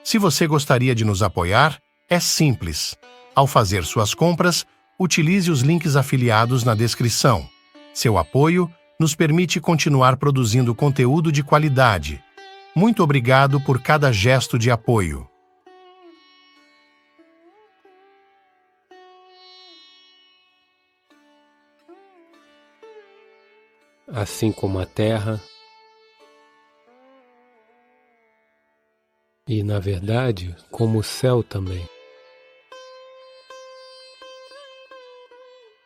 Se você gostaria de nos apoiar, é simples. Ao fazer suas compras, utilize os links afiliados na descrição. Seu apoio nos permite continuar produzindo conteúdo de qualidade. Muito obrigado por cada gesto de apoio. Assim como a terra, e, na verdade, como o céu também.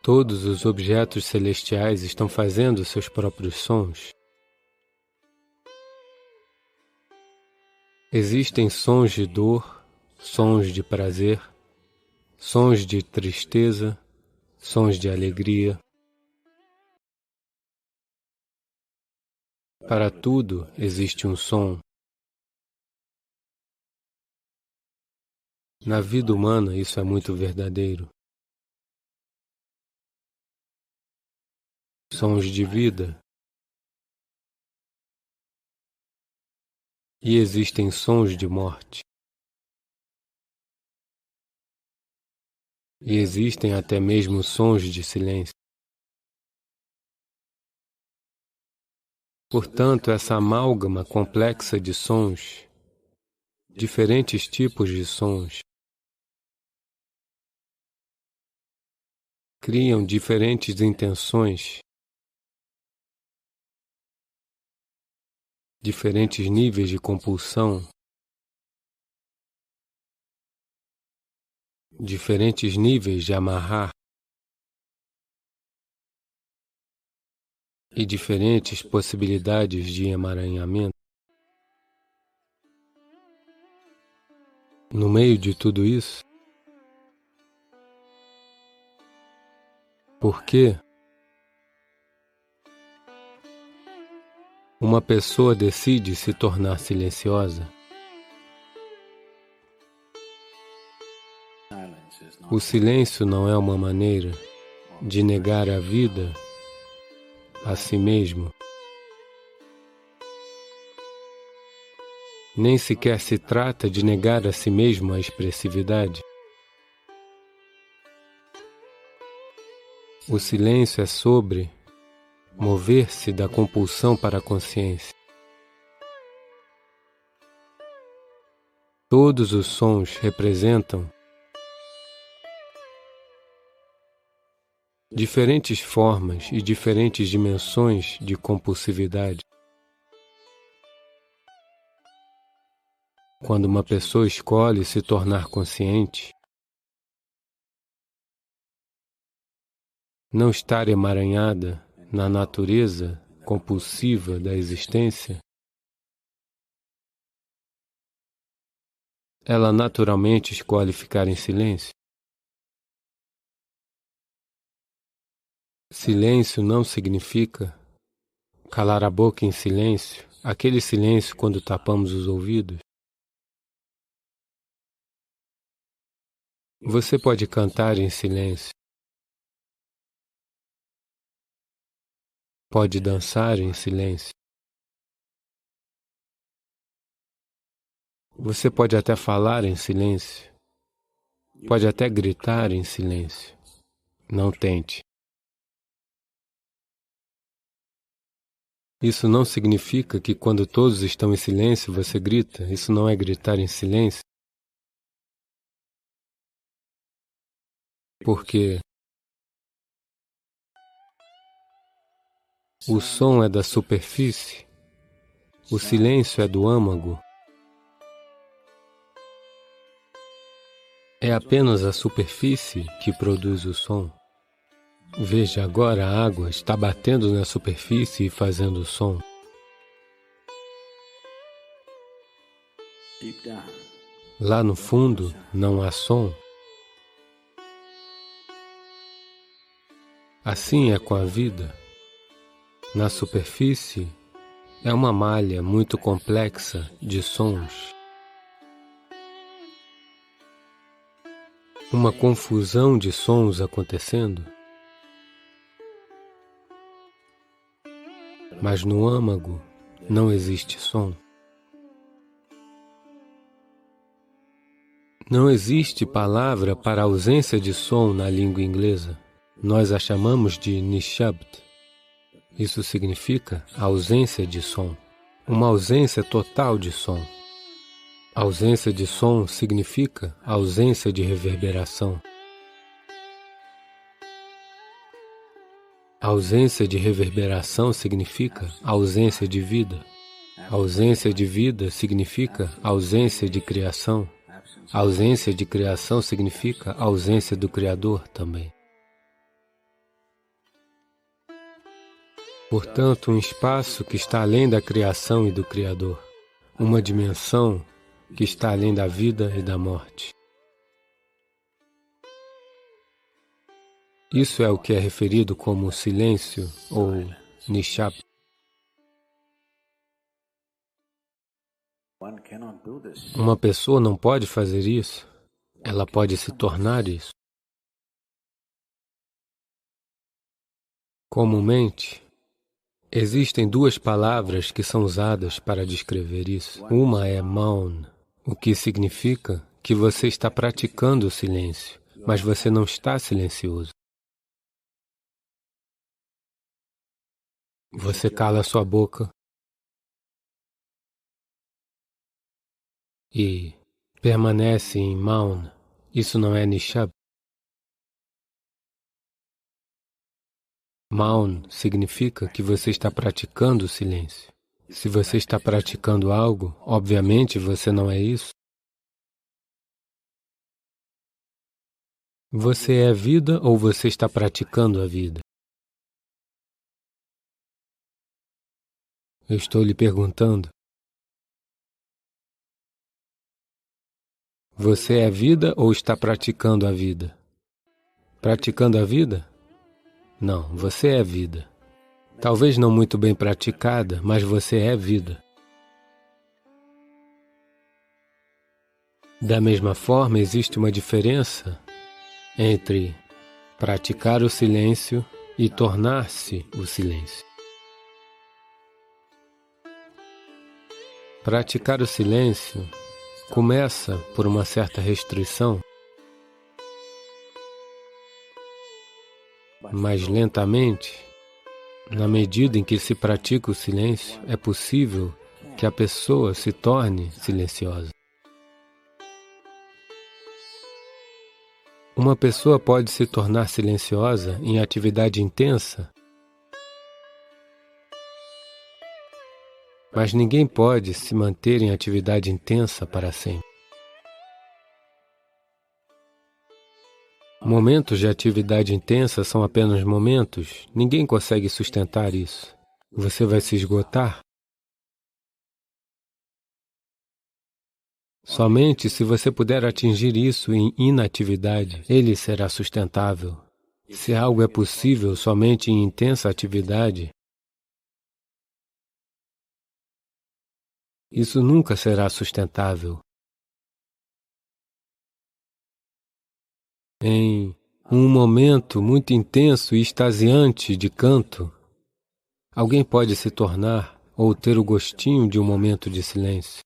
Todos os objetos celestiais estão fazendo seus próprios sons. Existem sons de dor, sons de prazer, sons de tristeza, sons de alegria. Para tudo existe um som. Na vida humana isso é muito verdadeiro. Sons de vida. E existem sons de morte. E existem até mesmo sons de silêncio. Portanto, essa amálgama complexa de sons, diferentes tipos de sons, criam diferentes intenções, diferentes níveis de compulsão, diferentes níveis de amarrar e diferentes possibilidades de emaranhamento. No meio de tudo isso, por que uma pessoa decide se tornar silenciosa? O silêncio não é uma maneira de negar a vida a si mesmo. Nem sequer se trata de negar a si mesmo a expressividade. O silêncio é sobre mover-se da compulsão para a consciência. Todos os sons representam diferentes formas e diferentes dimensões de compulsividade. Quando uma pessoa escolhe se tornar consciente, não estar emaranhada na natureza compulsiva da existência, ela naturalmente escolhe ficar em silêncio. Silêncio não significa calar a boca em silêncio, aquele silêncio quando tapamos os ouvidos. Você pode cantar em silêncio. Pode dançar em silêncio. Você pode até falar em silêncio. Pode até gritar em silêncio. Não tente. Isso não significa que quando todos estão em silêncio você grita. Isso não é gritar em silêncio. Porque o som é da superfície, o silêncio é do âmago. É apenas a superfície que produz o som. Veja, agora a água está batendo na superfície e fazendo som. Lá no fundo não há som. Assim é com a vida. Na superfície é uma malha muito complexa de sons. Uma confusão de sons acontecendo. Mas no âmago não existe som. Não existe palavra para ausência de som na língua inglesa. Nós a chamamos de nishabd. Isso significa ausência de som. Uma ausência total de som. Ausência de som significa ausência de reverberação. Ausência de reverberação significa ausência de vida. Ausência de vida significa ausência de criação. Ausência de criação significa ausência do Criador também. Portanto, um espaço que está além da criação e do Criador. Uma dimensão que está além da vida e da morte. Isso é o que é referido como silêncio ou nishabd. Uma pessoa não pode fazer isso, ela pode se tornar isso. Comumente, existem duas palavras que são usadas para descrever isso. Uma é maun, o que significa que você está praticando o silêncio, mas você não está silencioso. Você cala sua boca e permanece em maun. Isso não é nishabd. Maun significa que você está praticando o silêncio. Se você está praticando algo, obviamente você não é isso. Você é vida ou você está praticando a vida? Eu estou lhe perguntando. Você é vida ou está praticando a vida? Praticando a vida? Não, você é vida. Talvez não muito bem praticada, mas você é vida. Da mesma forma, existe uma diferença entre praticar o silêncio e tornar-se o silêncio. Praticar o silêncio começa por uma certa restrição, mas lentamente, na medida em que se pratica o silêncio, é possível que a pessoa se torne silenciosa. Uma pessoa pode se tornar silenciosa em atividade intensa, mas ninguém pode se manter em atividade intensa para sempre. Momentos de atividade intensa são apenas momentos. Ninguém consegue sustentar isso. Você vai se esgotar. Somente se você puder atingir isso em inatividade, ele será sustentável. Se algo é possível somente em intensa atividade, isso nunca será sustentável. Em um momento muito intenso e extasiante de canto, alguém pode se tornar ou ter o gostinho de um momento de silêncio.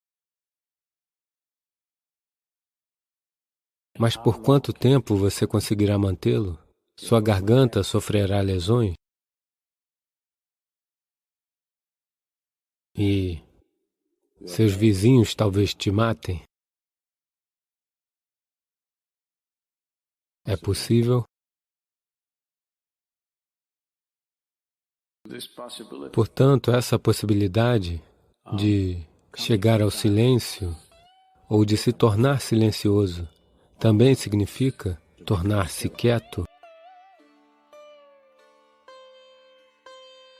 Mas por quanto tempo você conseguirá mantê-lo? Sua garganta sofrerá lesões? E seus vizinhos talvez te matem? É possível? Portanto, essa possibilidade de chegar ao silêncio ou de se tornar silencioso também significa tornar-se quieto,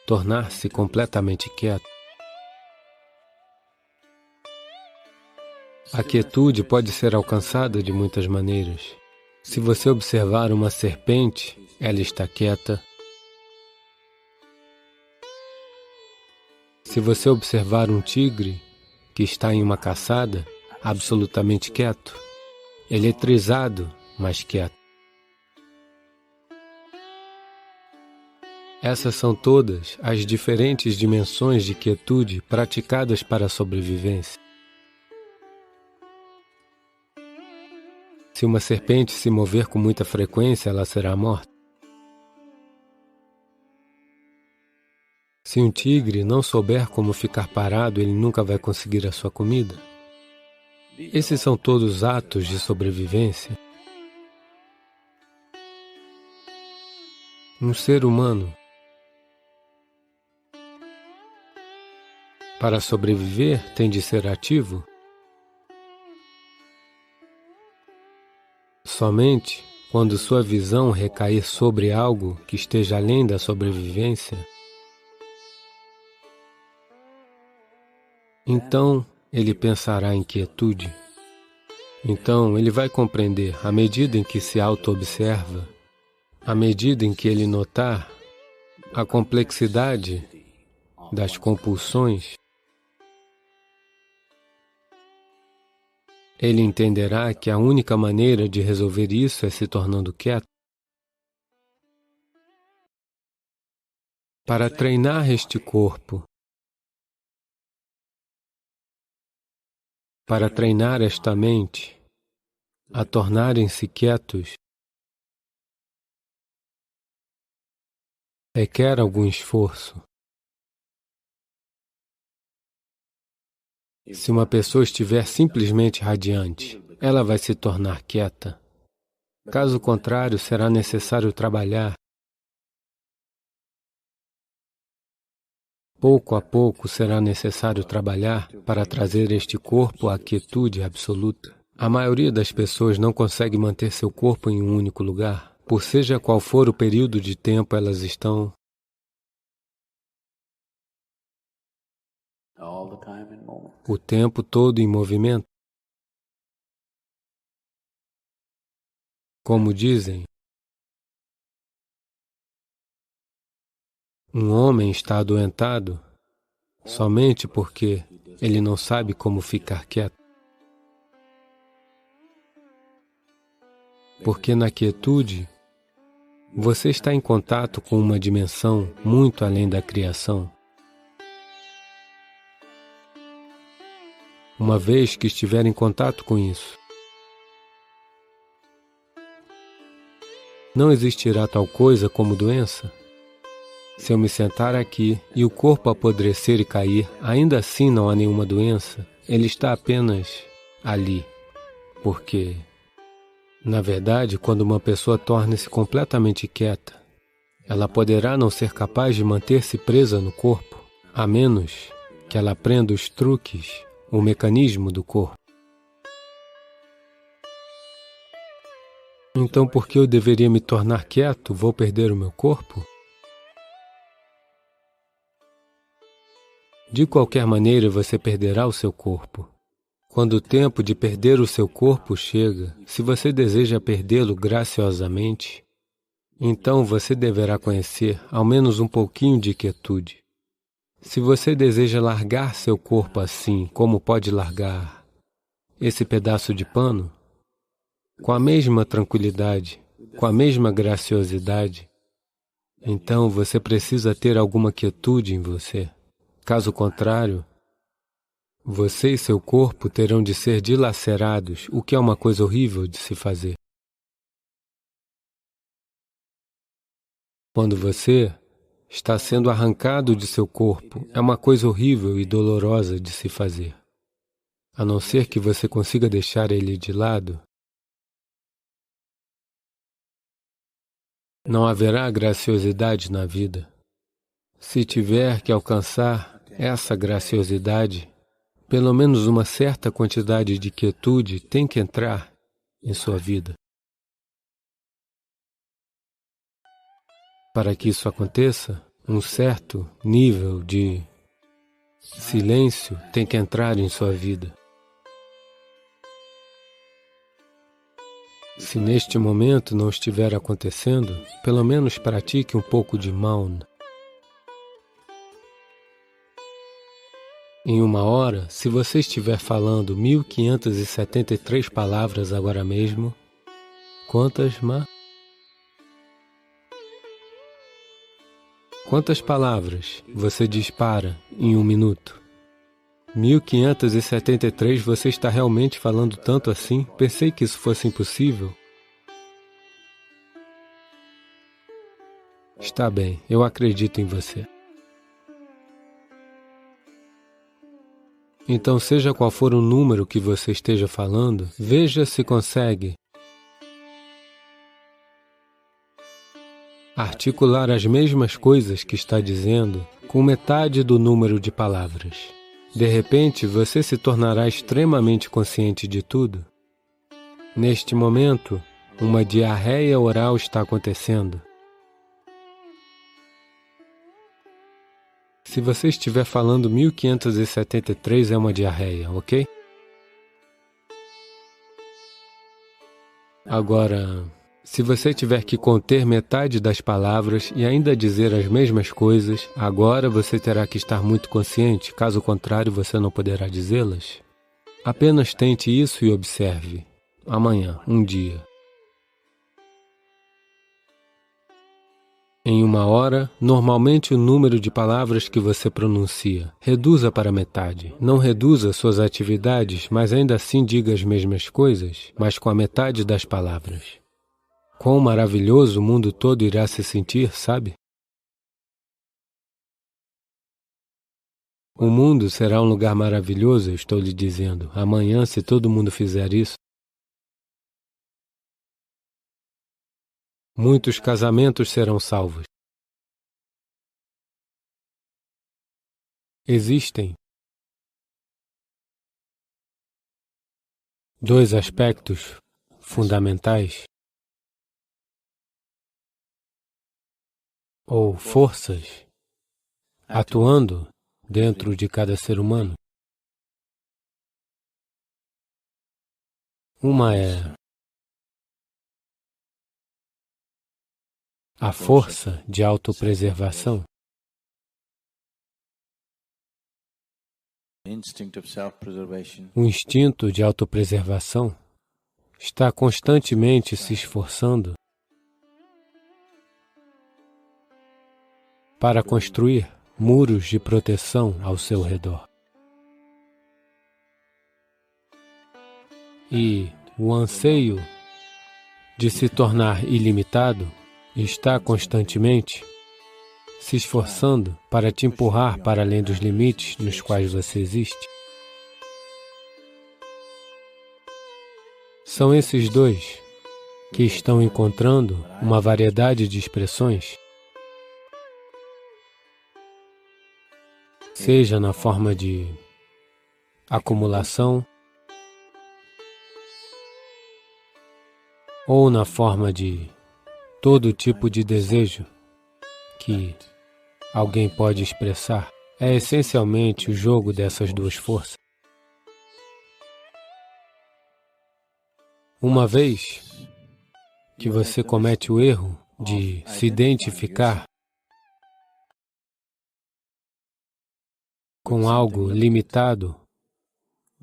tornar-se completamente quieto. A quietude pode ser alcançada de muitas maneiras. Se você observar uma serpente, ela está quieta. Se você observar um tigre que está em uma caçada, absolutamente quieto, eletrizado, mas quieto. Essas são todas as diferentes dimensões de quietude praticadas para a sobrevivência. Se uma serpente se mover com muita frequência, ela será morta. Se um tigre não souber como ficar parado, ele nunca vai conseguir a sua comida. Esses são todos atos de sobrevivência. Um ser humano, para sobreviver, tem de ser ativo. Somente quando sua visão recair sobre algo que esteja além da sobrevivência, então ele pensará em quietude. Então ele vai compreender, à medida em que se auto-observa, à medida em que ele notar a complexidade das compulsões, ele entenderá que a única maneira de resolver isso é se tornando quieto. Para treinar este corpo, para treinar esta mente a tornarem-se quietos, requer algum esforço. Se uma pessoa estiver simplesmente radiante, ela vai se tornar quieta. Caso contrário, será necessário trabalhar. Pouco a pouco será necessário trabalhar para trazer este corpo à quietude absoluta. A maioria das pessoas não consegue manter seu corpo em um único lugar, por seja qual for o período de tempo elas estão o tempo todo em movimento. Como dizem, um homem está adoentado somente porque ele não sabe como ficar quieto. Porque na quietude, você está em contato com uma dimensão muito além da criação. Uma vez que estiver em contato com isso, não existirá tal coisa como doença. Se eu me sentar aqui e o corpo apodrecer e cair, ainda assim não há nenhuma doença. Ele está apenas ali. Porque, na verdade, quando uma pessoa torna-se completamente quieta, ela poderá não ser capaz de manter-se presa no corpo, a menos que ela aprenda os truques, o mecanismo do corpo. Então, por que eu deveria me tornar quieto? Vou perder o meu corpo? De qualquer maneira, você perderá o seu corpo. Quando o tempo de perder o seu corpo chega, se você deseja perdê-lo graciosamente, então você deverá conhecer ao menos um pouquinho de quietude. Se você deseja largar seu corpo assim, como pode largar esse pedaço de pano, com a mesma tranquilidade, com a mesma graciosidade, então você precisa ter alguma quietude em você. Caso contrário, você e seu corpo terão de ser dilacerados, o que é uma coisa horrível de se fazer. Quando você está sendo arrancado de seu corpo, é uma coisa horrível e dolorosa de se fazer. A não ser que você consiga deixar ele de lado, não haverá graciosidade na vida. Se tiver que alcançar essa graciosidade, pelo menos uma certa quantidade de quietude tem que entrar em sua vida. Para que isso aconteça, um certo nível de silêncio tem que entrar em sua vida. Se neste momento não estiver acontecendo, pelo menos pratique um pouco de Maun. Em uma hora, se você estiver falando 1573 palavras agora mesmo, quantas, Ma? Quantas palavras você dispara em um minuto? 1573, você está realmente falando tanto assim? Pensei que isso fosse impossível. Está bem, eu acredito em você. Então, seja qual for o número que você esteja falando, veja se consegue articular as mesmas coisas que está dizendo com metade do número de palavras. De repente, você se tornará extremamente consciente de tudo. Neste momento, uma diarreia oral está acontecendo. Se você estiver falando 1573, é uma diarreia, ok? Agora, se você tiver que conter metade das palavras e ainda dizer as mesmas coisas, agora você terá que estar muito consciente, caso contrário você não poderá dizê-las. Apenas tente isso e observe. Amanhã, um dia. Em uma hora, normalmente o número de palavras que você pronuncia. Reduza para metade. Não reduza suas atividades, mas ainda assim diga as mesmas coisas, mas com a metade das palavras. Quão maravilhoso o mundo todo irá se sentir, sabe? O mundo será um lugar maravilhoso, eu estou lhe dizendo. Amanhã, se todo mundo fizer isso, muitos casamentos serão salvos. Existem dois aspectos fundamentais ou forças atuando dentro de cada ser humano. Uma é a força de autopreservação, o instinto de autopreservação está constantemente se esforçando para construir muros de proteção ao seu redor. E o anseio de se tornar ilimitado está constantemente se esforçando para te empurrar para além dos limites nos quais você existe. São esses dois que estão encontrando uma variedade de expressões, seja na forma de acumulação ou na forma de todo tipo de desejo que alguém pode expressar. É essencialmente o jogo dessas duas forças. Uma vez que você comete o erro de se identificar com algo limitado,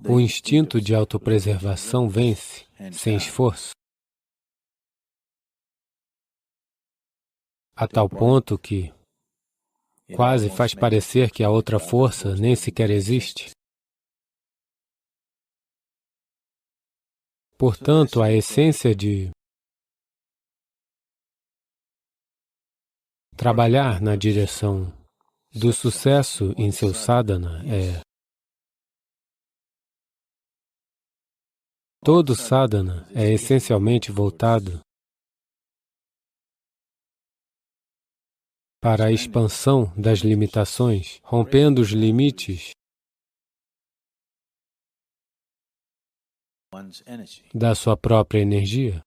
o instinto de autopreservação vence sem esforço, a tal ponto que quase faz parecer que a outra força nem sequer existe. Portanto, a essência de trabalhar na direção do sucesso em seu sadhana é todo sadhana é essencialmente voltado para a expansão das limitações, rompendo os limites da sua própria energia.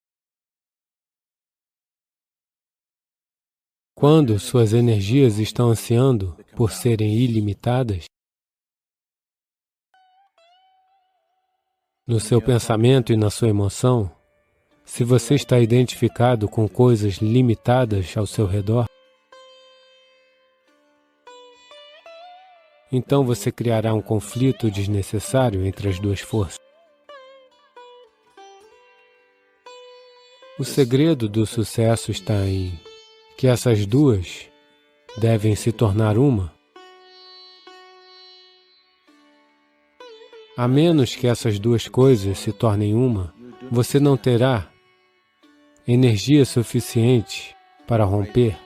Quando suas energias estão ansiando por serem ilimitadas, no seu pensamento e na sua emoção, se você está identificado com coisas limitadas ao seu redor, então você criará um conflito desnecessário entre as duas forças. O segredo do sucesso está em que essas duas devem se tornar uma. A menos que essas duas coisas se tornem uma, você não terá energia suficiente para romper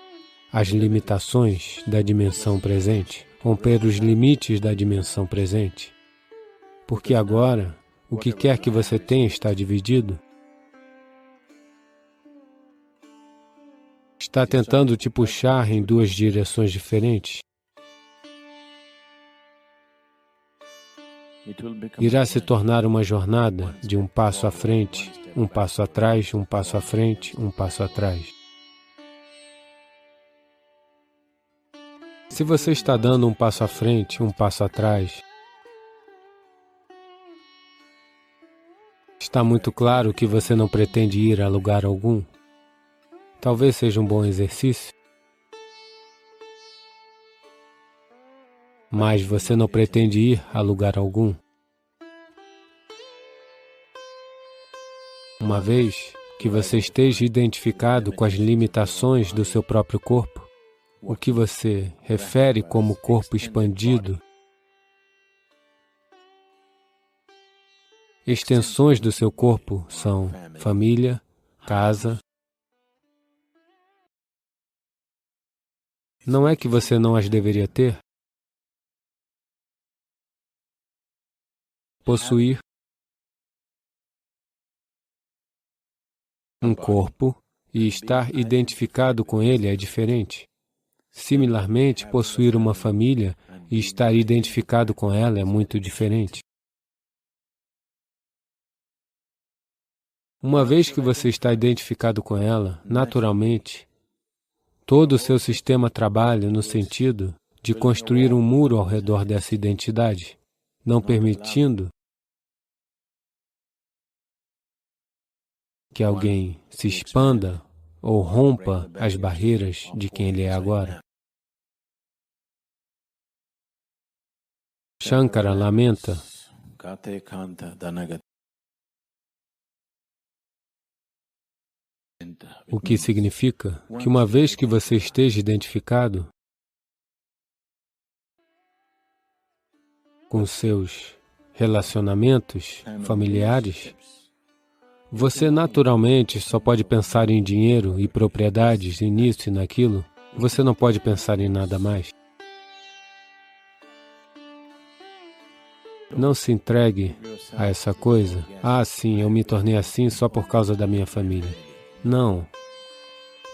as limitações da dimensão presente, romper os limites da dimensão presente. Porque agora, o que quer que você tenha está dividido. Está tentando te puxar em duas direções diferentes. Irá se tornar uma jornada de um passo à frente, um passo atrás, um passo à frente, um passo atrás. Se você está dando um passo à frente, um passo atrás, está muito claro que você não pretende ir a lugar algum. Talvez seja um bom exercício. Mas você não pretende ir a lugar algum. Uma vez que você esteja identificado com as limitações do seu próprio corpo, o que você refere como corpo expandido, extensões do seu corpo são família, casa. Não é que você não as deveria ter? Possuir um corpo e estar identificado com ele é diferente. Similarmente, possuir uma família e estar identificado com ela é muito diferente. Uma vez que você está identificado com ela, naturalmente, todo o seu sistema trabalha no sentido de construir um muro ao redor dessa identidade, não permitindo que alguém se expanda ou rompa as barreiras de quem ele é agora. Shankara lamenta o que significa que uma vez que você esteja identificado com seus relacionamentos familiares, você naturalmente só pode pensar em dinheiro e propriedades, e nisso e naquilo. Você não pode pensar em nada mais. Não se entregue a essa coisa. Ah, sim, eu me tornei assim só por causa da minha família. Não.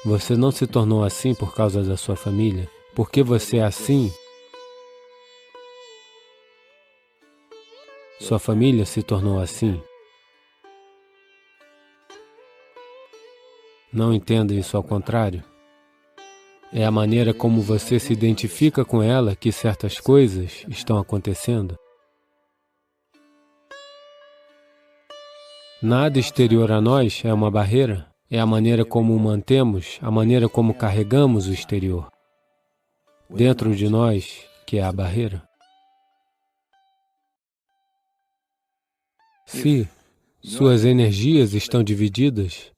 Você não se tornou assim por causa da sua família. Porque você é assim, sua família se tornou assim. Não entenda isso ao contrário. É a maneira como você se identifica com ela que certas coisas estão acontecendo. Nada exterior a nós é uma barreira. É a maneira como o mantemos, a maneira como carregamos o exterior. Dentro de nós, que é a barreira. Se suas energias estão divididas,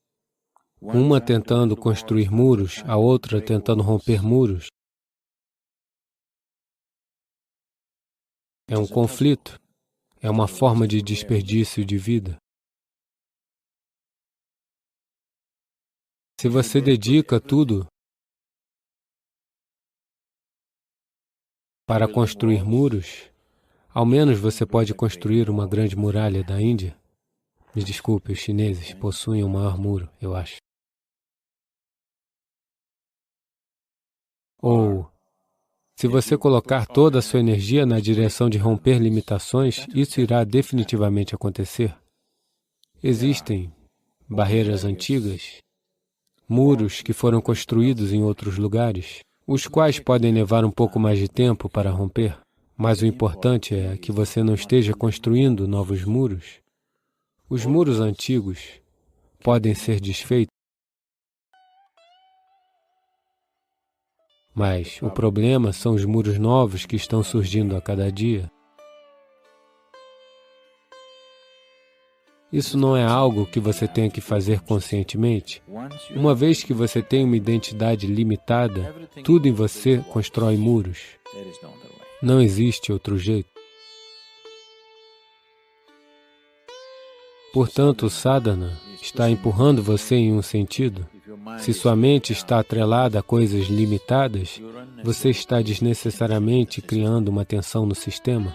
uma tentando construir muros, a outra tentando romper muros, é um conflito, é uma forma de desperdício de vida. Se você dedica tudo para construir muros, ao menos você pode construir uma grande muralha da Índia. Me desculpe, os chineses possuem o maior muro, eu acho. Ou, se você colocar toda a sua energia na direção de romper limitações, isso irá definitivamente acontecer. Existem barreiras antigas, muros que foram construídos em outros lugares, os quais podem levar um pouco mais de tempo para romper, mas o importante é que você não esteja construindo novos muros. Os muros antigos podem ser desfeitos, mas o problema são os muros novos que estão surgindo a cada dia. Isso não é algo que você tenha que fazer conscientemente. Uma vez que você tem uma identidade limitada, tudo em você constrói muros. Não existe outro jeito. Portanto, o sadhana está empurrando você em um sentido. Se sua mente está atrelada a coisas limitadas, você está desnecessariamente criando uma tensão no sistema.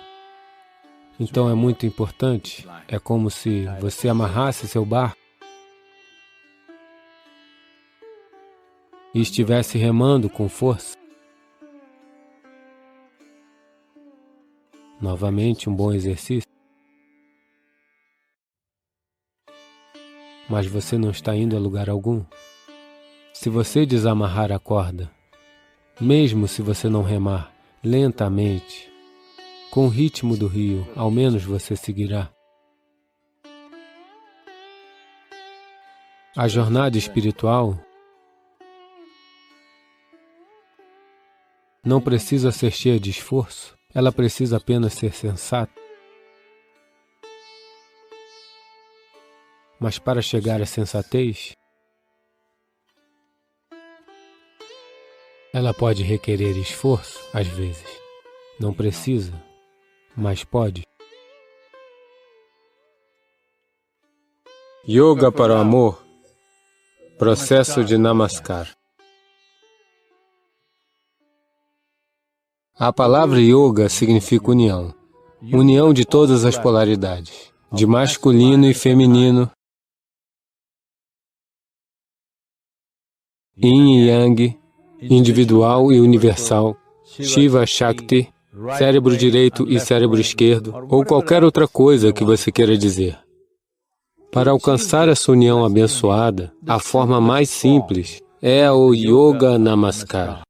Então é muito importante, é como se você amarrasse seu barco e estivesse remando com força. Novamente, um bom exercício. Mas você não está indo a lugar algum. Se você desamarrar a corda, mesmo se você não remar lentamente, com o ritmo do rio, ao menos você seguirá. A jornada espiritual não precisa ser cheia de esforço, ela precisa apenas ser sensata. Mas para chegar à sensatez, ela pode requerer esforço, às vezes. Não precisa, mas pode. Yoga para o amor, processo de Namaskar. A palavra yoga significa união. União de todas as polaridades, de masculino e feminino, yin e yang, individual e universal, Shiva, Shakti, cérebro direito e cérebro esquerdo, ou qualquer outra coisa que você queira dizer. Para alcançar essa união abençoada, a forma mais simples é o Yoga Namaskar.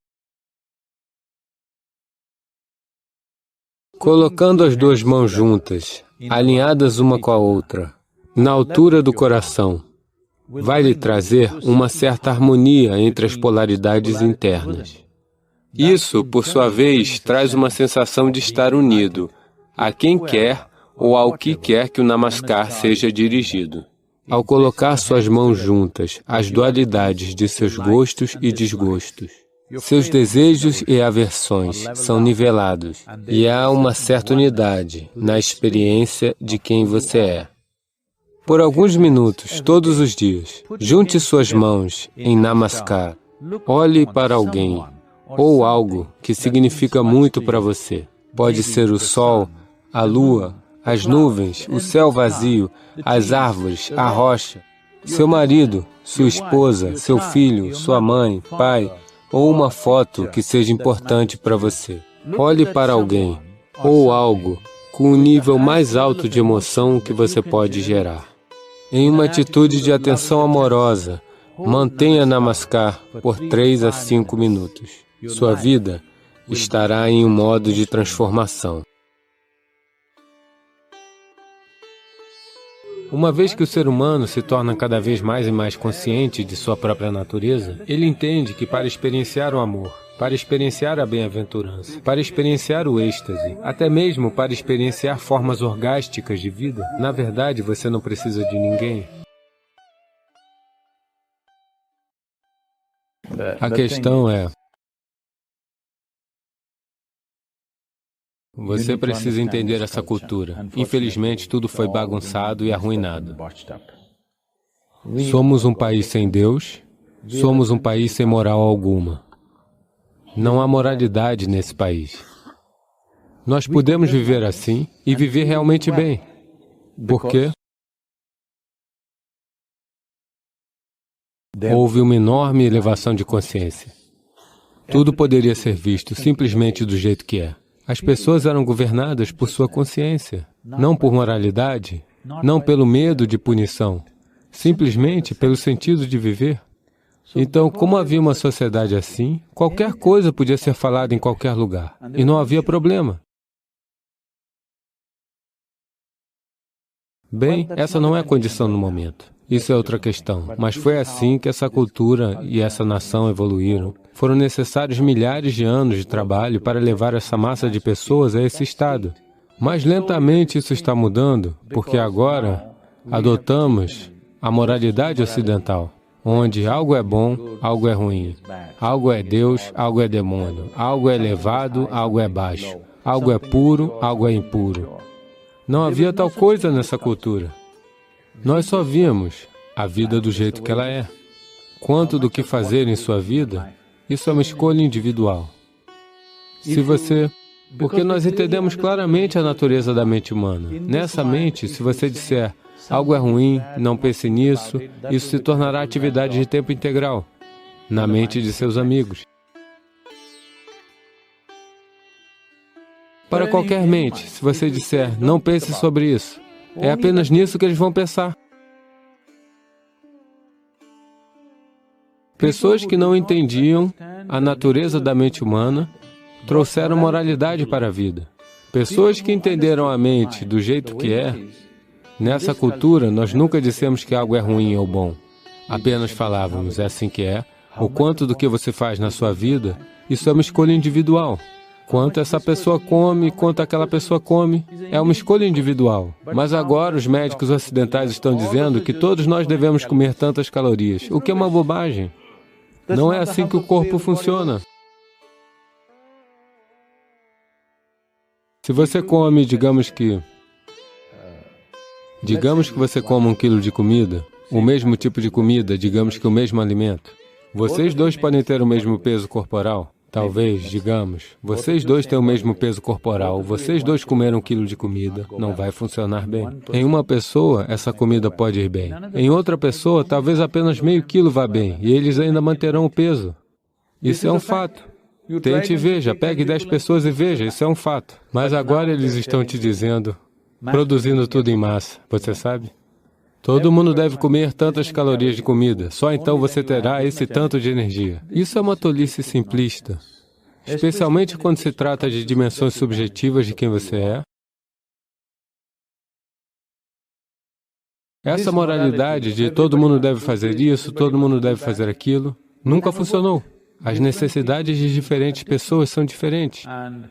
Colocando as duas mãos juntas, alinhadas uma com a outra, na altura do coração, vai lhe trazer uma certa harmonia entre as polaridades internas. Isso, por sua vez, traz uma sensação de estar unido a quem quer ou ao que quer que o Namaskar seja dirigido. Ao colocar suas mãos juntas, as dualidades de seus gostos e desgostos, seus desejos e aversões são nivelados e há uma certa unidade na experiência de quem você é. Por alguns minutos, todos os dias, junte suas mãos em Namaskar, olhe para alguém ou algo que significa muito para você. Pode ser o sol, a lua, as nuvens, o céu vazio, as árvores, a rocha, seu marido, sua esposa, seu filho, sua mãe, pai, ou uma foto que seja importante para você. Olhe para alguém ou algo com o nível mais alto de emoção que você pode gerar. Em uma atitude de atenção amorosa, mantenha Namaskar por 3 a 5 minutos. Sua vida estará em um modo de transformação. Uma vez que o ser humano se torna cada vez mais e mais consciente de sua própria natureza, ele entende que para experienciar o amor, para experienciar a bem-aventurança, para experienciar o êxtase, até mesmo para experienciar formas orgásticas de vida, na verdade você não precisa de ninguém. A questão é, você precisa entender essa cultura. Infelizmente, tudo foi bagunçado e arruinado. Somos um país sem Deus, somos um país sem moral alguma. Não há moralidade nesse país. Nós podemos viver assim e viver realmente bem. Por quê? Houve uma enorme elevação de consciência. Tudo poderia ser visto simplesmente do jeito que é. As pessoas eram governadas por sua consciência, não por moralidade, não pelo medo de punição, simplesmente pelo sentido de viver. Então, como havia uma sociedade assim, qualquer coisa podia ser falada em qualquer lugar, e não havia problema. Bem, essa não é a condição no momento. Isso é outra questão, mas foi assim que essa cultura e essa nação evoluíram. Foram necessários milhares de anos de trabalho para levar essa massa de pessoas a esse estado. Mas lentamente isso está mudando, porque agora adotamos a moralidade ocidental, onde algo é bom, algo é ruim, algo é Deus, algo é demônio, algo é elevado, algo é baixo, algo é puro, algo é impuro. Não havia tal coisa nessa cultura. Nós só vimos a vida do jeito que ela é. Quanto do que fazer em sua vida, isso é uma escolha individual. Porque nós entendemos claramente a natureza da mente humana. Nessa mente, se você disser algo é ruim, não pense nisso, isso se tornará atividade de tempo integral na mente de seus amigos. Para qualquer mente, se você disser não pense sobre isso, é apenas nisso que eles vão pensar. Pessoas que não entendiam a natureza da mente humana trouxeram moralidade para a vida. Pessoas que entenderam a mente do jeito que é, nessa cultura nós nunca dissemos que algo é ruim ou bom. Apenas falávamos, é assim que é, o quanto do que você faz na sua vida, isso é uma escolha individual. Quanto essa pessoa come, quanto aquela pessoa come, é uma escolha individual. Mas agora os médicos ocidentais estão dizendo que todos nós devemos comer tantas calorias, o que é uma bobagem. Não é assim que o corpo funciona. Se você come, digamos que você come 1 quilo de comida, o mesmo tipo de comida, digamos que o mesmo alimento. Vocês dois podem ter o mesmo peso corporal. Talvez, digamos, vocês dois têm o mesmo peso corporal, vocês dois comeram 1 quilo de comida, não vai funcionar bem. Em uma pessoa, essa comida pode ir bem. Em outra pessoa, talvez apenas meio quilo vá bem, e eles ainda manterão o peso. Isso é um fato. Tente e veja, pegue 10 pessoas e veja, isso é um fato. Mas agora eles estão te dizendo, produzindo tudo em massa, você sabe? Todo mundo deve comer tantas calorias de comida, só então você terá esse tanto de energia. Isso é uma tolice simplista, especialmente quando se trata de dimensões subjetivas de quem você é. Essa moralidade de todo mundo deve fazer isso, todo mundo deve fazer aquilo, nunca funcionou. As necessidades de diferentes pessoas são diferentes.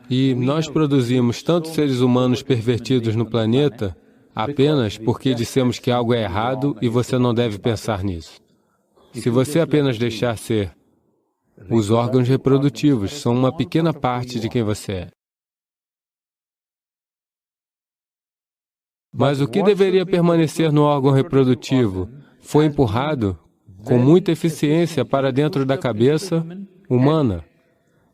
E nós produzimos tantos seres humanos pervertidos no planeta apenas porque dissemos que algo é errado e você não deve pensar nisso. Se você apenas deixar ser, os órgãos reprodutivos são uma pequena parte de quem você é. Mas o que deveria permanecer no órgão reprodutivo foi empurrado com muita eficiência para dentro da cabeça humana.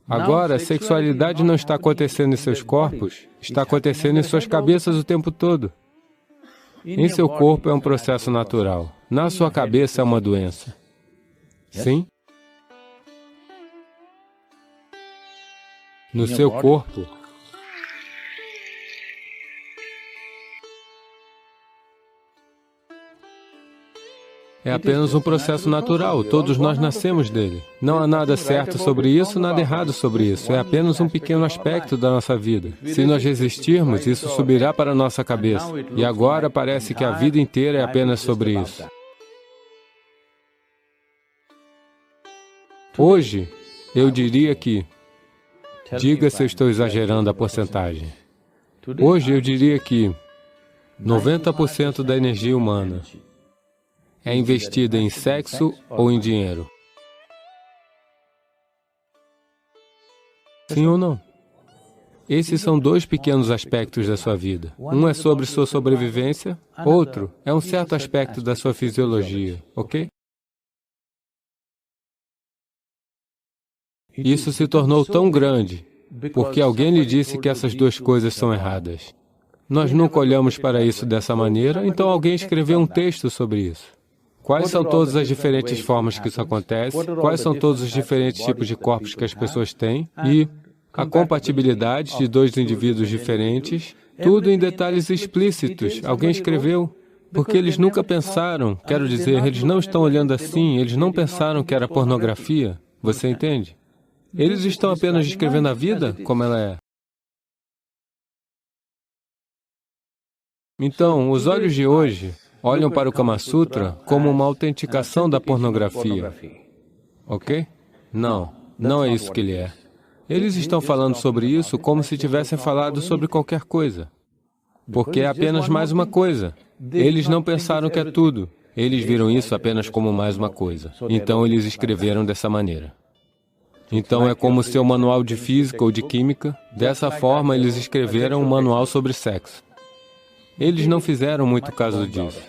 Agora, a sexualidade não está acontecendo em seus corpos, está acontecendo em suas cabeças o tempo todo. Em seu corpo é um processo natural. Na sua cabeça é uma doença. Sim? No seu corpo, é apenas um processo natural, todos nós nascemos dele. Não há nada certo sobre isso, nada errado sobre isso, é apenas um pequeno aspecto da nossa vida. Se nós resistirmos, isso subirá para a nossa cabeça. E agora parece que a vida inteira é apenas sobre isso. Hoje, eu diria que, diga se eu estou exagerando a porcentagem. Hoje eu diria que 90% da energia humana é investida em sexo ou em dinheiro. Sim ou não? Esses são dois pequenos aspectos da sua vida. Um é sobre sua sobrevivência, outro é um certo aspecto da sua fisiologia, ok? Isso se tornou tão grande porque alguém lhe disse que essas duas coisas são erradas. Nós nunca olhamos para isso dessa maneira, então alguém escreveu um texto sobre isso. Quais são todas as diferentes formas que isso acontece? Quais são todos os diferentes tipos de corpos que as pessoas têm? E a compatibilidade de dois indivíduos diferentes, tudo em detalhes explícitos. Alguém escreveu, porque eles nunca pensaram, quero dizer, eles não estão olhando assim, eles não pensaram que era pornografia, você entende? Eles estão apenas descrevendo a vida como ela é. Então, os olhos de hoje olham para o Kama Sutra como uma autenticação da pornografia. Ok? Não, não é isso que ele é. Eles estão falando sobre isso como se tivessem falado sobre qualquer coisa. Porque é apenas mais uma coisa. Eles não pensaram que é tudo. Eles viram isso apenas como mais uma coisa. Então eles escreveram dessa maneira. Então é como seu manual de física ou de química. Dessa forma, eles escreveram um manual sobre sexo. Eles não fizeram muito caso disso.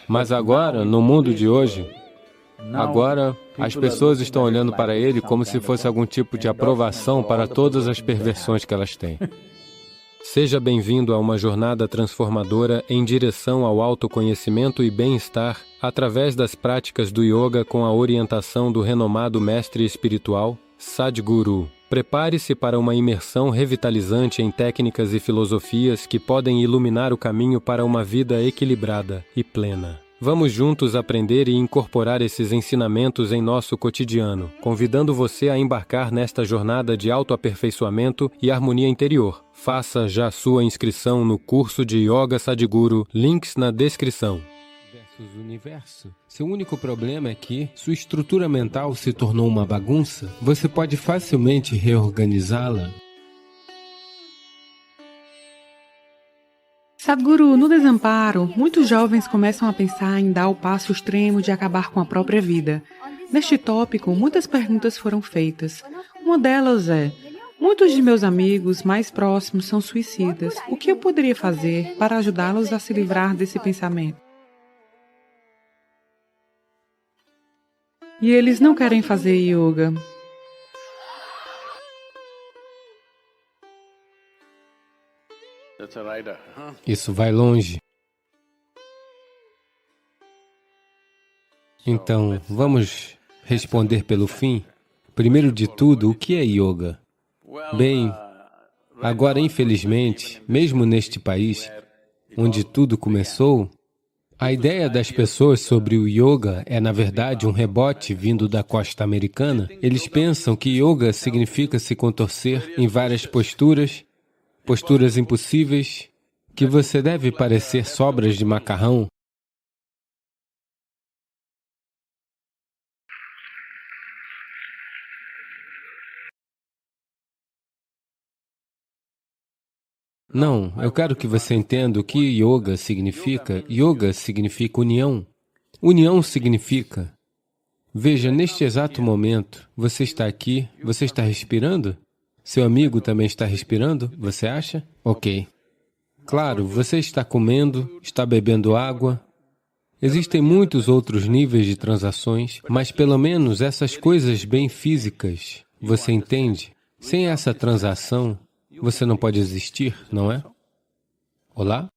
Mas agora, no mundo de hoje, agora as pessoas estão olhando para ele como se fosse algum tipo de aprovação para todas as perversões que elas têm. Seja bem-vindo a uma jornada transformadora em direção ao autoconhecimento e bem-estar através das práticas do yoga com a orientação do renomado mestre espiritual, Sadhguru. Prepare-se para uma imersão revitalizante em técnicas e filosofias que podem iluminar o caminho para uma vida equilibrada e plena. Vamos juntos aprender e incorporar esses ensinamentos em nosso cotidiano, convidando você a embarcar nesta jornada de autoaperfeiçoamento e harmonia interior. Faça já sua inscrição no curso de Yoga Sadhguru, links na descrição. Versus universo. Seu único problema é que sua estrutura mental se tornou uma bagunça. Você pode facilmente reorganizá-la. Sadhguru, no desamparo, muitos jovens começam a pensar em dar o passo extremo de acabar com a própria vida. Neste tópico, muitas perguntas foram feitas. Uma delas é: muitos de meus amigos mais próximos são suicidas. O que eu poderia fazer para ajudá-los a se livrar desse pensamento? E eles não querem fazer yoga. Isso vai longe. Então, vamos responder pelo fim. Primeiro de tudo, o que é yoga? Bem, agora, infelizmente, mesmo neste país, onde tudo começou, a ideia das pessoas sobre o yoga é, na verdade, um rebote vindo da costa americana. Eles pensam que yoga significa se contorcer em várias posturas impossíveis, que você deve parecer sobras de macarrão. Não, eu quero que você entenda o que yoga significa. Yoga significa união. União significa... Veja, neste exato momento, você está aqui, você está respirando? Seu amigo também está respirando, você acha? Ok. Claro, você está comendo, está bebendo água. Existem muitos outros níveis de transações, mas pelo menos essas coisas bem físicas, você entende? Sem essa transação, você não pode existir, não é? Olá?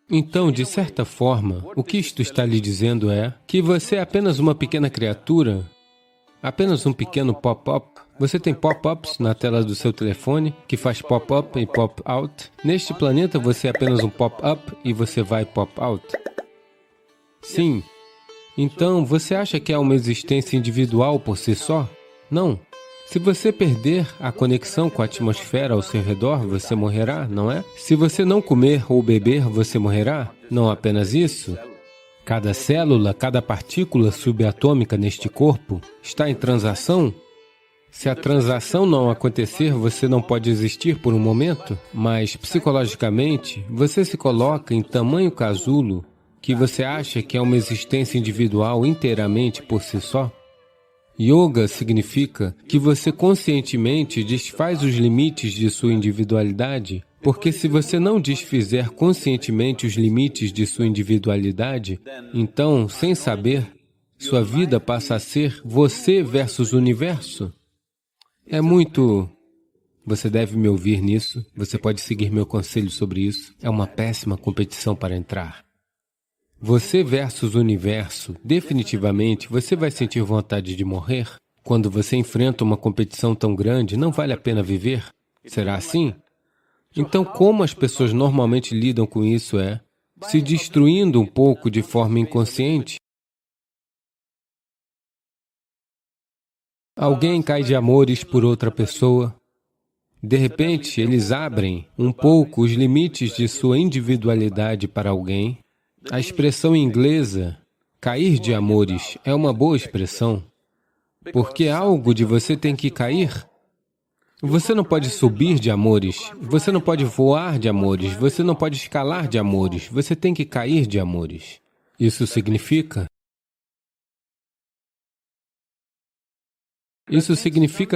Então, de certa forma, o que isto está lhe dizendo é que você é apenas uma pequena criatura, apenas um pequeno pop-up. Você tem pop-ups na tela do seu telefone, que faz pop-up e pop-out. Neste planeta, você é apenas um pop-up e você vai pop-out. Sim. Então, você acha que há uma existência individual por si só? Não. Se você perder a conexão com a atmosfera ao seu redor, você morrerá, não é? Se você não comer ou beber, você morrerá? Não apenas isso. Cada célula, cada partícula subatômica neste corpo está em transação. Se a transação não acontecer, você não pode existir por um momento, mas psicologicamente, você se coloca em tamanho casulo que você acha que é uma existência individual inteiramente por si só. Yoga significa que você conscientemente desfaz os limites de sua individualidade, porque se você não desfizer conscientemente os limites de sua individualidade, então, sem saber, sua vida passa a ser você versus o universo. É muito... Você deve me ouvir nisso, você pode seguir meu conselho sobre isso. É uma péssima competição para entrar. Você versus o universo, definitivamente, você vai sentir vontade de morrer? Quando você enfrenta uma competição tão grande, não vale a pena viver? Será assim? Então, como as pessoas normalmente lidam com isso é se destruindo um pouco de forma inconsciente. Alguém cai de amores por outra pessoa. De repente, eles abrem um pouco os limites de sua individualidade para alguém. A expressão inglesa, cair de amores, é uma boa expressão, porque algo de você tem que cair. Você não pode subir de amores, você não pode voar de amores, você não pode escalar de amores, você tem que cair de amores. Isso significa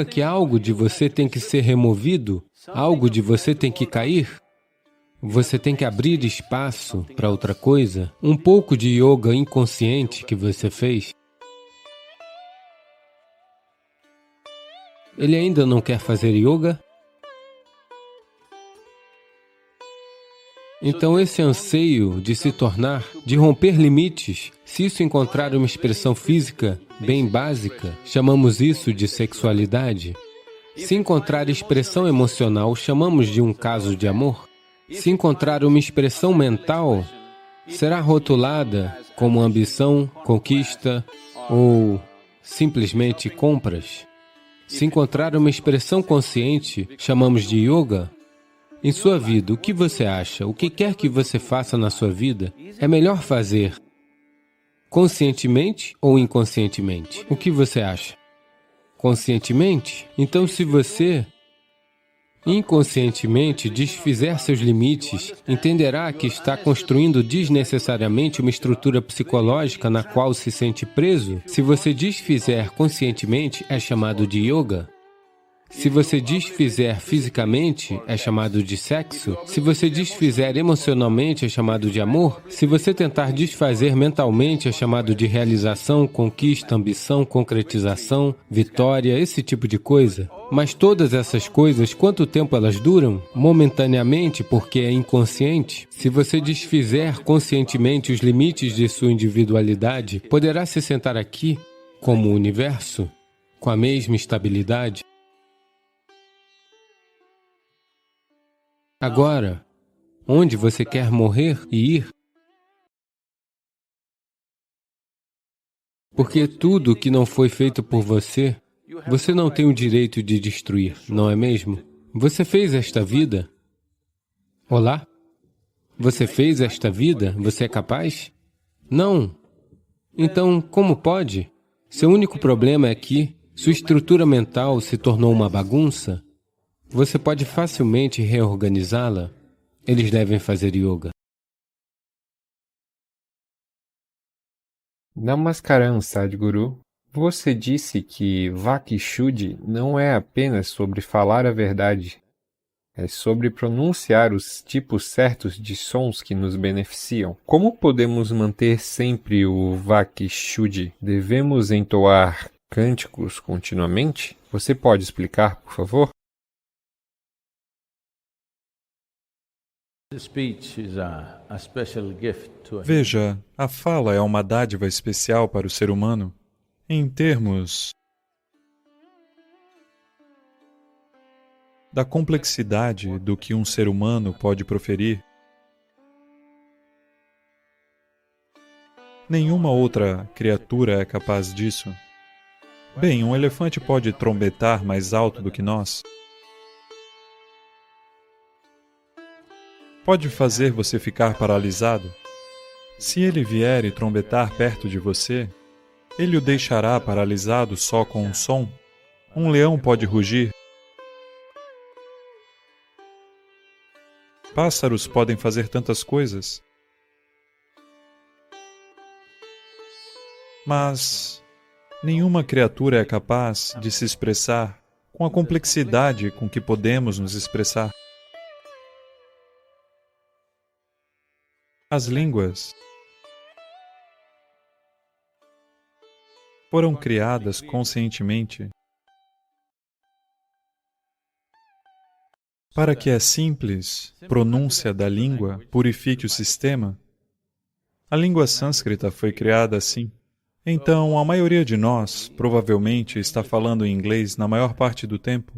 que algo de você tem que ser removido, algo de você tem que cair. Você tem que abrir espaço para outra coisa. Um pouco de yoga inconsciente que você fez. Ele ainda não quer fazer yoga? Então esse anseio de se tornar, de romper limites, se isso encontrar uma expressão física bem básica, chamamos isso de sexualidade. Se encontrar expressão emocional, chamamos de um caso de amor. Se encontrar uma expressão mental, será rotulada como ambição, conquista ou simplesmente compras. Se encontrar uma expressão consciente, chamamos de yoga. Em sua vida, o que você acha? O que quer que você faça na sua vida, é melhor fazer conscientemente ou inconscientemente? O que você acha? Conscientemente? Então, se você inconscientemente desfizer seus limites, entenderá que está construindo desnecessariamente uma estrutura psicológica na qual se sente preso. Se você desfizer conscientemente, é chamado de yoga. Se você desfizer fisicamente, é chamado de sexo. Se você desfizer emocionalmente, é chamado de amor. Se você tentar desfazer mentalmente, é chamado de realização, conquista, ambição, concretização, vitória, esse tipo de coisa. Mas todas essas coisas, quanto tempo elas duram? Momentaneamente, porque é inconsciente. Se você desfizer conscientemente os limites de sua individualidade, poderá se sentar aqui, como o universo, com a mesma estabilidade. Agora, onde você quer morrer e ir? Porque tudo que não foi feito por você, você não tem o direito de destruir, não é mesmo? Você fez esta vida? Olá? Você fez esta vida? Você é capaz? Não. Então, como pode? Seu único problema é que sua estrutura mental se tornou uma bagunça. Você pode facilmente reorganizá-la. Eles devem fazer yoga. Namaskaram, Sadhguru. Você disse que Vakishuddhi não é apenas sobre falar a verdade, é sobre pronunciar os tipos certos de sons que nos beneficiam. Como podemos manter sempre o Vakishuddhi? Devemos entoar cânticos continuamente? Você pode explicar, por favor? Veja, a fala é uma dádiva especial para o ser humano. Em termos da complexidade do que um ser humano pode proferir, nenhuma outra criatura é capaz disso. Bem, um elefante pode trombetar mais alto do que nós. Pode fazer você ficar paralisado. Se ele vier e trombetar perto de você, ele o deixará paralisado só com um som? Um leão pode rugir. Pássaros podem fazer tantas coisas. Mas nenhuma criatura é capaz de se expressar com a complexidade com que podemos nos expressar. As línguas foram criadas conscientemente para que a simples pronúncia da língua purifique o sistema. A língua sânscrita foi criada assim. Então, a maioria de nós provavelmente está falando em inglês na maior parte do tempo.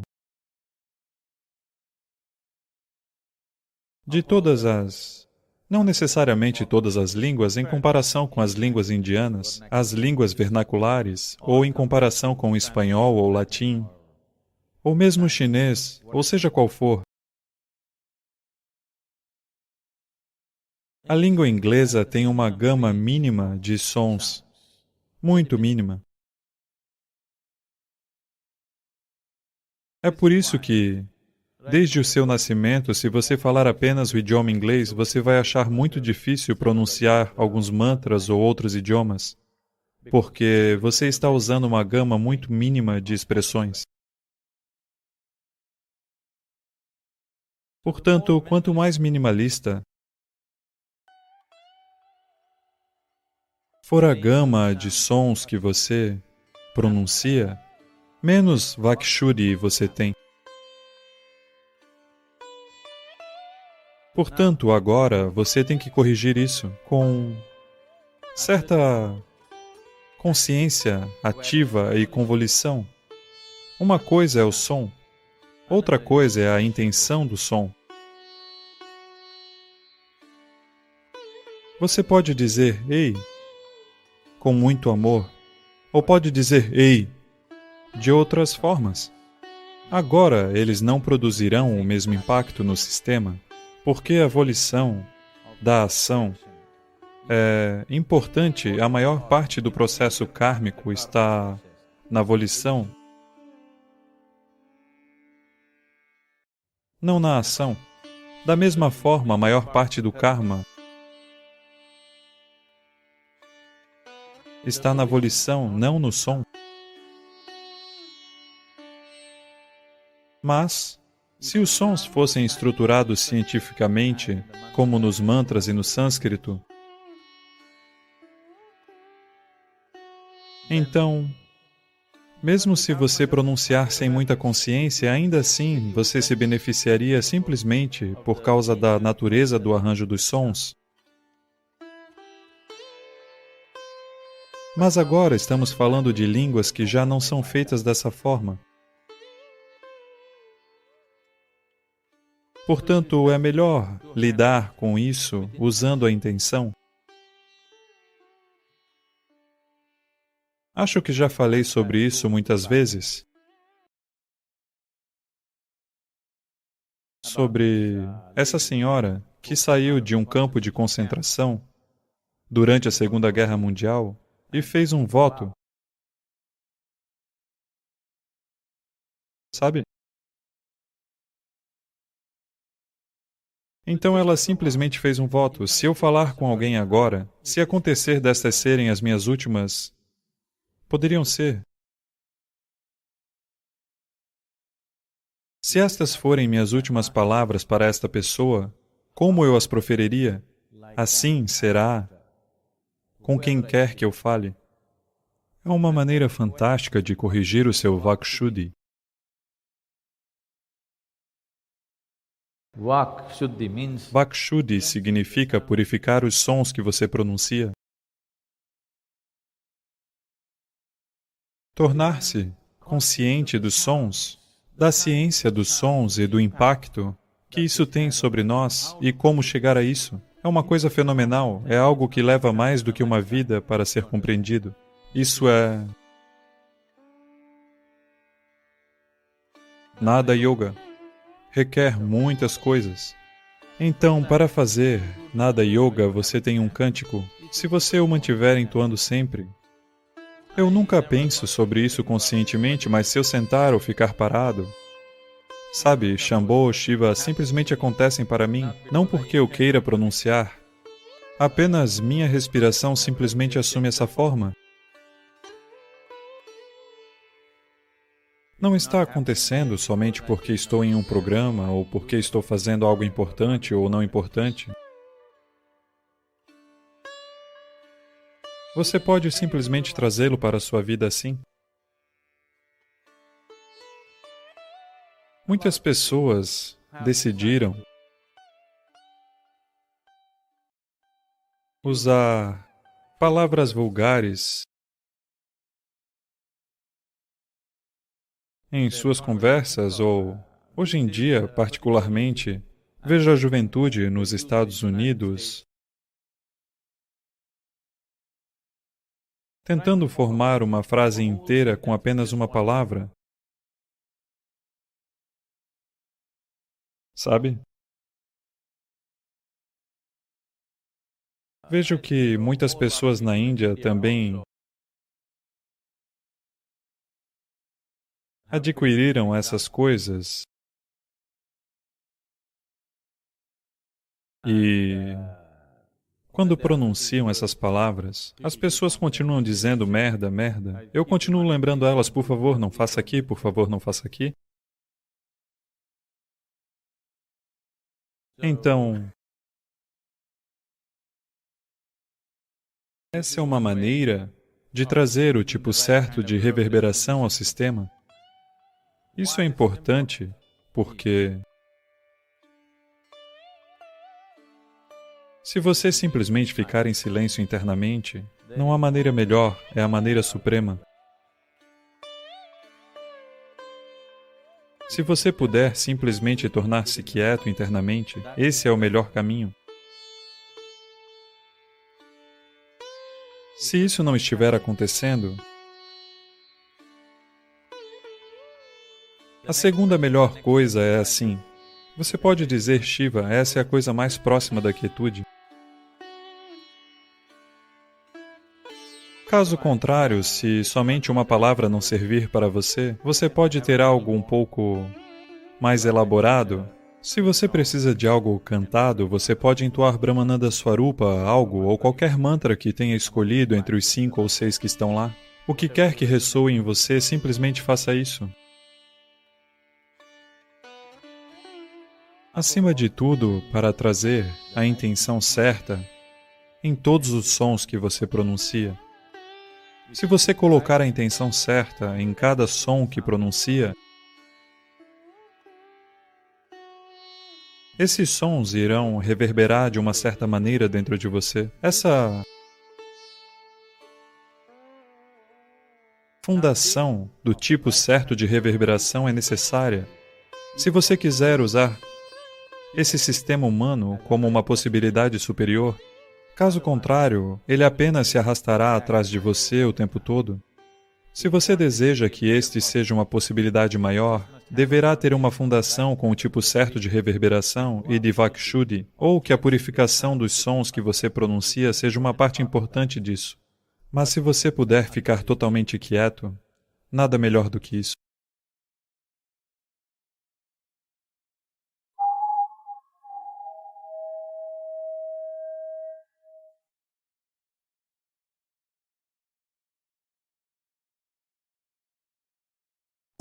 Não necessariamente todas as línguas em comparação com as línguas indianas, as línguas vernaculares, ou em comparação com o espanhol ou latim, ou mesmo o chinês, ou seja qual for. A língua inglesa tem uma gama mínima de sons, muito mínima. É por isso que, desde o seu nascimento, se você falar apenas o idioma inglês, você vai achar muito difícil pronunciar alguns mantras ou outros idiomas, porque você está usando uma gama muito mínima de expressões. Portanto, quanto mais minimalista for a gama de sons que você pronuncia, menos Vakshudi você tem. Portanto, agora você tem que corrigir isso com certa consciência ativa e com volição. Uma coisa é o som, outra coisa é a intenção do som. Você pode dizer "ei" com muito amor, ou pode dizer "ei" de outras formas. Agora, eles não produzirão o mesmo impacto no sistema, porque a volição da ação é importante. A maior parte do processo kármico está na volição, não na ação. Da mesma forma, a maior parte do karma está na volição, não no som. Mas, se os sons fossem estruturados cientificamente, como nos mantras e no sânscrito, então, mesmo se você pronunciar sem muita consciência, ainda assim você se beneficiaria simplesmente por causa da natureza do arranjo dos sons. Mas agora estamos falando de línguas que já não são feitas dessa forma. Portanto, é melhor lidar com isso usando a intenção. Acho que já falei sobre isso muitas vezes. Sobre essa senhora que saiu de um campo de concentração durante a Segunda Guerra Mundial e fez um voto. Sabe? Então ela simplesmente fez um voto. Se eu falar com alguém agora, se acontecer destas serem as minhas últimas, poderiam ser. Se estas forem minhas últimas palavras para esta pessoa, como eu as proferiria? Assim será com quem quer que eu fale. É uma maneira fantástica de corrigir o seu Vakshudi. Vakshudi significa purificar os sons que você pronuncia. Tornar-se consciente dos sons, da ciência dos sons e do impacto que isso tem sobre nós e como chegar a isso. É uma coisa fenomenal, é algo que leva mais do que uma vida para ser compreendido. Isso é Nada Yoga. Requer muitas coisas. Então, para fazer Nada Yoga, você tem um cântico. Se você o mantiver entoando sempre, eu nunca penso sobre isso conscientemente, mas se eu sentar ou ficar parado, sabe, Shambho, Shiva simplesmente acontecem para mim, não porque eu queira pronunciar. Apenas minha respiração simplesmente assume essa forma. Não está acontecendo somente porque estou em um programa ou porque estou fazendo algo importante ou não importante. Você pode simplesmente trazê-lo para a sua vida assim. Muitas pessoas decidiram usar palavras vulgares em suas conversas ou, hoje em dia, particularmente, vejo a juventude nos Estados Unidos tentando formar uma frase inteira com apenas uma palavra. Sabe? Vejo que muitas pessoas na Índia também adquiriram essas coisas e, quando pronunciam essas palavras, as pessoas continuam dizendo merda, merda. Eu continuo lembrando elas, por favor, não faça aqui, por favor, não faça aqui. Então, essa é uma maneira de trazer o tipo certo de reverberação ao sistema. Isso é importante porque se você simplesmente ficar em silêncio internamente, não há maneira melhor, é a maneira suprema. Se você puder simplesmente tornar-se quieto internamente, esse é o melhor caminho. Se isso não estiver acontecendo, a segunda melhor coisa é assim. Você pode dizer, Shiva, essa é a coisa mais próxima da quietude. Caso contrário, se somente uma palavra não servir para você, você pode ter algo um pouco mais elaborado. Se você precisa de algo cantado, você pode entoar Brahmananda Swarupa, algo ou qualquer mantra que tenha escolhido entre os 5 ou 6 que estão lá. O que quer que ressoe em você, simplesmente faça isso. Acima de tudo, para trazer a intenção certa em todos os sons que você pronuncia. Se você colocar a intenção certa em cada som que pronuncia, esses sons irão reverberar de uma certa maneira dentro de você. Essa fundação do tipo certo de reverberação é necessária. Se você quiser usar esse sistema humano como uma possibilidade superior, caso contrário, ele apenas se arrastará atrás de você o tempo todo. Se você deseja que este seja uma possibilidade maior, deverá ter uma fundação com o tipo certo de reverberação e de Vakshuddhi, ou que a purificação dos sons que você pronuncia seja uma parte importante disso. Mas se você puder ficar totalmente quieto, nada melhor do que isso.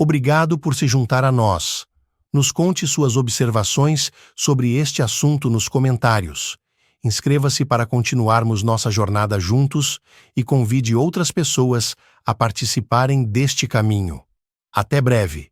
Obrigado por se juntar a nós. Nos conte suas observações sobre este assunto nos comentários. Inscreva-se para continuarmos nossa jornada juntos e convide outras pessoas a participarem deste caminho. Até breve!